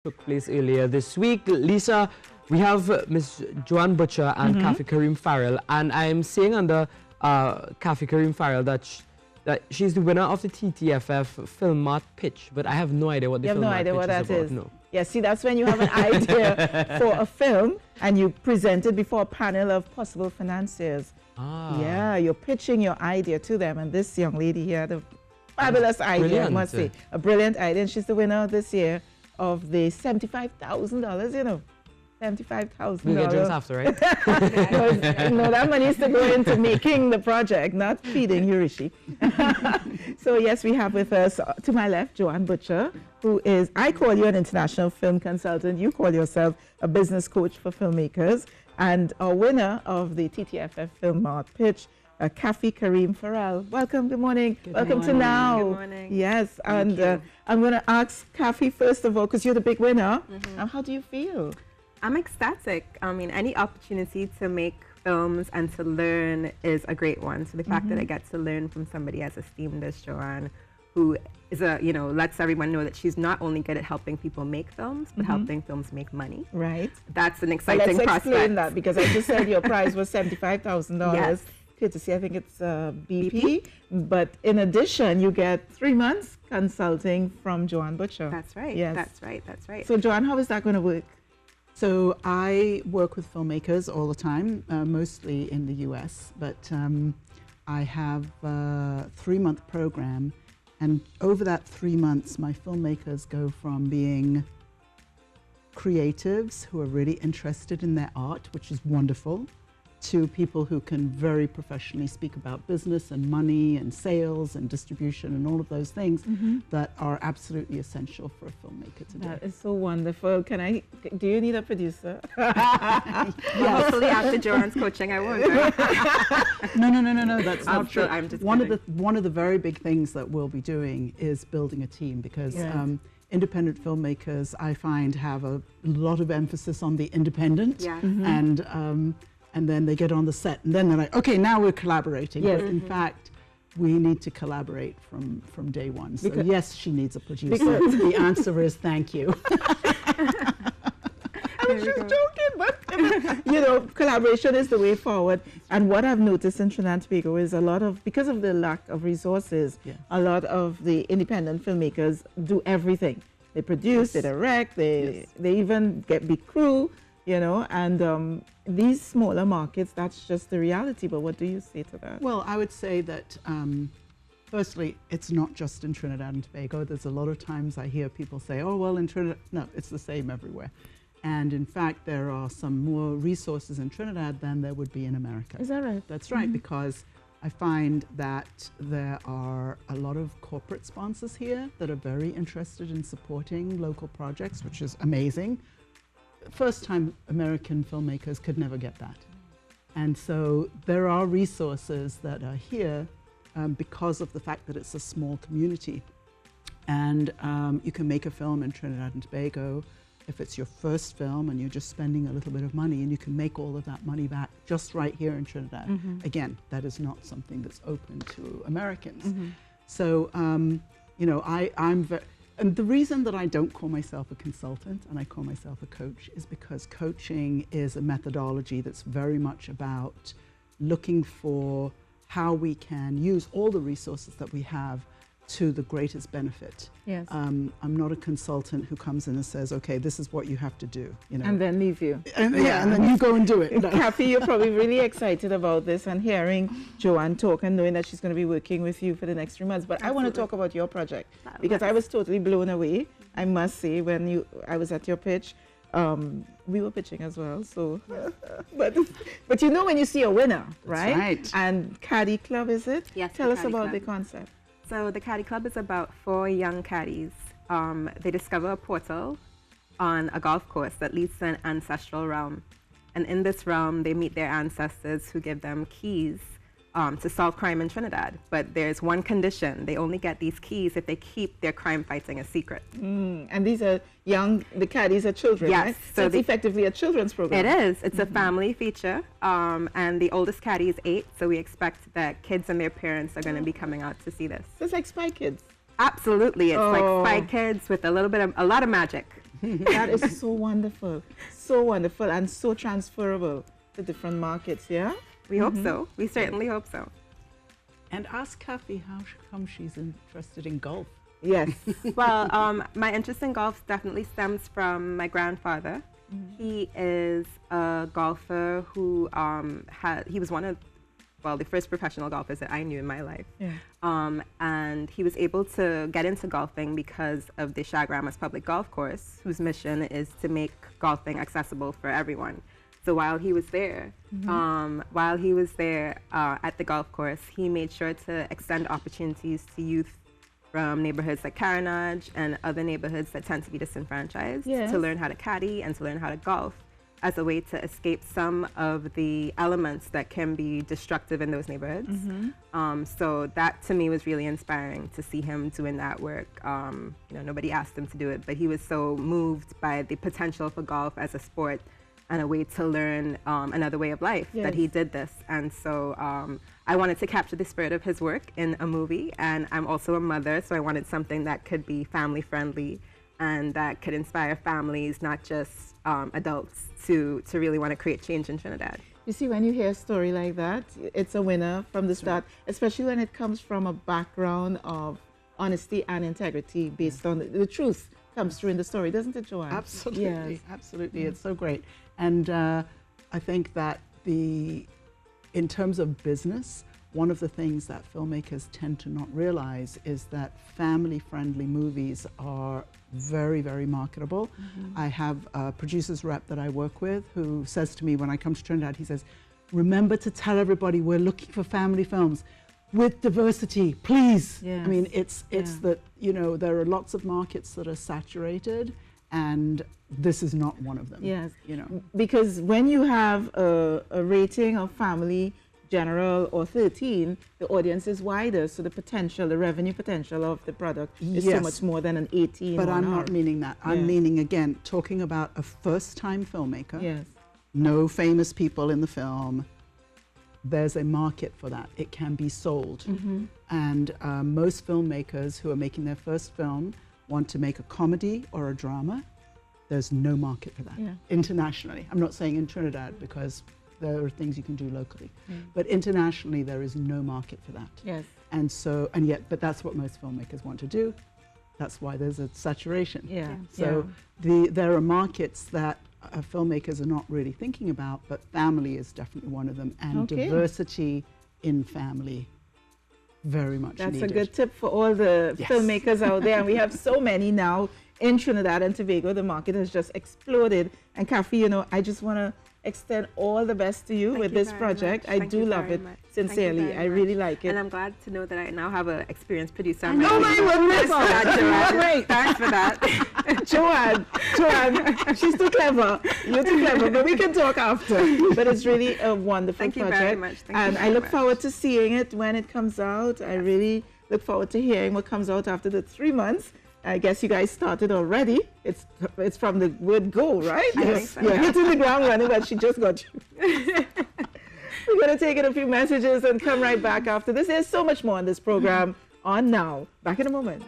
took place earlier this week. Lisa, we have Miss Joanne Butcher and Kathy Kareem Farrell, and I'm saying under Kathy Kareem Farrell that she's the winner of the TTFF Film Mart pitch, but I have no idea what the Film Mart pitch is about. You have no idea what that is? No. Yeah, see, that's when you have an idea for a film and you present it before a panel of possible financiers. Yeah, you're pitching your idea to them, and this young lady here had a fabulous idea, I must say. A brilliant idea, and she's the winner this year of the $75,000, you know. $75,000. We'll get drinks after, right? No, that money is to go into making the project, not feeding Yurishi. So yes, we have with us, to my left, Joanne Butcher, who is, I call you an international film consultant, you call yourself a business coach for filmmakers, and a winner of the TTFF Film Mart pitch, Kathy Kareem Farrell. Welcome, good morning. Welcome to Now. Good morning. Yes, and I'm going to ask Kathy first of all, because you're the big winner. How do you feel? I'm ecstatic. I mean, any opportunity to make films and to learn is a great one. So the fact that I get to learn from somebody as esteemed as Joanne, who is lets everyone know that she's not only good at helping people make films, but helping films make money. Right. That's an exciting prospect. Let's explain that, because I just said your prize was $75,000. Yes. Courtesy, I think it's BP. But in addition, you get 3 months consulting from Joanne Butcher. That's right. Yes. That's right. That's right. So Joanne, how is that going to work? So I work with filmmakers all the time, mostly in the US, but I have a 3-month program, and over that 3 months, my filmmakers go from being creatives who are really interested in their art, which is wonderful, to people who can very professionally speak about business and money and sales and distribution and all of those things that are absolutely essential for a filmmaker today. That is so wonderful. Do you need a producer? Hopefully after Joanne's coaching, I won't. No, that's not true. I'm just one of the very big things that we'll be doing is building a team, because independent filmmakers, I find, have a lot of emphasis on the independent, and then they get on the set, and then they're like, okay, now we're collaborating. Yes. But in fact, we need to collaborate from day one. So yes, she needs a producer. The answer is thank you. I was just joking, but collaboration is the way forward. And what I've noticed in Trinidad and Tobago is because of the lack of resources, a lot of the independent filmmakers do everything. They produce, they direct, they even be crew. And these smaller markets, that's just the reality. But what do you say to that? Well, I would say that, firstly, it's not just in Trinidad and Tobago. There's a lot of times I hear people say, oh, well, in Trinidad, no, it's the same everywhere. And in fact, there are some more resources in Trinidad than there would be in America. Is that right? That's right, because I find that there are a lot of corporate sponsors here that are very interested in supporting local projects, which is amazing. First-time American filmmakers could never get that. And so there are resources that are here because of the fact that it's a small community. And you can make a film in Trinidad and Tobago if it's your first film and you're just spending a little bit of money, and you can make all of that money back just right here in Trinidad. Again, that is not something that's open to Americans. So, I'm very... And the reason that I don't call myself a consultant and I call myself a coach is because coaching is a methodology that's very much about looking for how we can use all the resources that we have to the greatest benefit. Yes. I'm not a consultant who comes in and says, okay, this is what you have to do. And then leave you. And then you go and do it. No. Kathy, you're probably really excited about this and hearing Joanne talk and knowing that she's going to be working with you for the next 3 months. But I want to talk about your project, because I was totally blown away, I must say, when I was at your pitch. We were pitching as well, so but when you see a winner, right? That's right. And Caddy Club, is it? Yes. Tell us about the concept. So the Caddy Club is about 4 young caddies. They discover a portal on a golf course that leads to an ancestral realm. And in this realm, they meet their ancestors who give them keys to solve crime in Trinidad. But there's one condition: they only get these keys if they keep their crime fighting a secret. And these are the caddies are children, yes, right? So it's effectively a children's program. It is. It's a family feature. And the oldest caddy is 8, so we expect that kids and their parents are going to be coming out to see this. So it's like Spy Kids. Absolutely. It's like Spy Kids with a lot of magic. That is so wonderful, and so transferable to different markets. Yeah. We hope so. We certainly hope so. And ask Kathy how come she's interested in golf. Yes. Well, my interest in golf definitely stems from my grandfather. He is a golfer who he was one of, well, the first professional golfers that I knew in my life. Yeah. And he was able to get into golfing because of the Chaguaramas Public Golf Course, whose mission is to make golfing accessible for everyone. So while he was there, at the golf course, he made sure to extend opportunities to youth from neighborhoods like Carenage and other neighborhoods that tend to be disenfranchised to learn how to caddy and to learn how to golf as a way to escape some of the elements that can be destructive in those neighborhoods. So that to me was really inspiring to see him doing that work. Nobody asked him to do it, but he was so moved by the potential for golf as a sport and a way to learn another way of life that he did this. And so I wanted to capture the spirit of his work in a movie, and I'm also a mother, so I wanted something that could be family friendly and that could inspire families, not just adults, to really want to create change in Trinidad. You see, when you hear a story like that, it's a winner from the start, especially when it comes from a background of honesty and integrity based on the truth comes through in the story, doesn't it, Joanne? Absolutely, Yes. absolutely. It's so great. And I think that in terms of business, one of the things that filmmakers tend to not realize is that family-friendly movies are very, very marketable. I have a producer's rep that I work with who says to me when I come to Trinidad, he says, remember to tell everybody we're looking for family films with diversity, please. Yes. I mean, it's that, there are lots of markets that are saturated, and this is not one of them. Yes. Because when you have a rating of family general or 13, the audience is wider, so the revenue potential of the product is so much more than an 18. But I'm not meaning that. I'm meaning, again, talking about a first-time filmmaker. Yes. No famous people in the film. There's a market for that. It can be sold. And most filmmakers who are making their first film want to make a comedy or a drama. There's no market for that internationally. I'm not saying in Trinidad because there are things you can do locally. But internationally, there is no market for that. Yes. But that's what most filmmakers want to do. That's why there's a saturation. Yeah. So there are markets that filmmakers are not really thinking about, but family is definitely one of them, and diversity in family, very much That's needed. a good tip for all the filmmakers out there, and we have so many now in Trinidad and Tobago. The market has just exploded, and Kathy, I just want to extend all the best to you with this project. I do love it sincerely. I really like it. And I'm glad to know that I now have an experienced producer. Oh my goodness! Great. Thanks for that. Joanne, she's too clever. You're too clever, but we can talk after. But it's really a wonderful Thank project. you very much. And I look forward to seeing it when it comes out. I really look forward to hearing what comes out after the 3 months. I guess you guys started already. It's from the word go, right? Yes. You're hitting the ground running, but she just got you. We're going to take in a few messages and come right back after this. There's so much more on this program on Now. Back in a moment.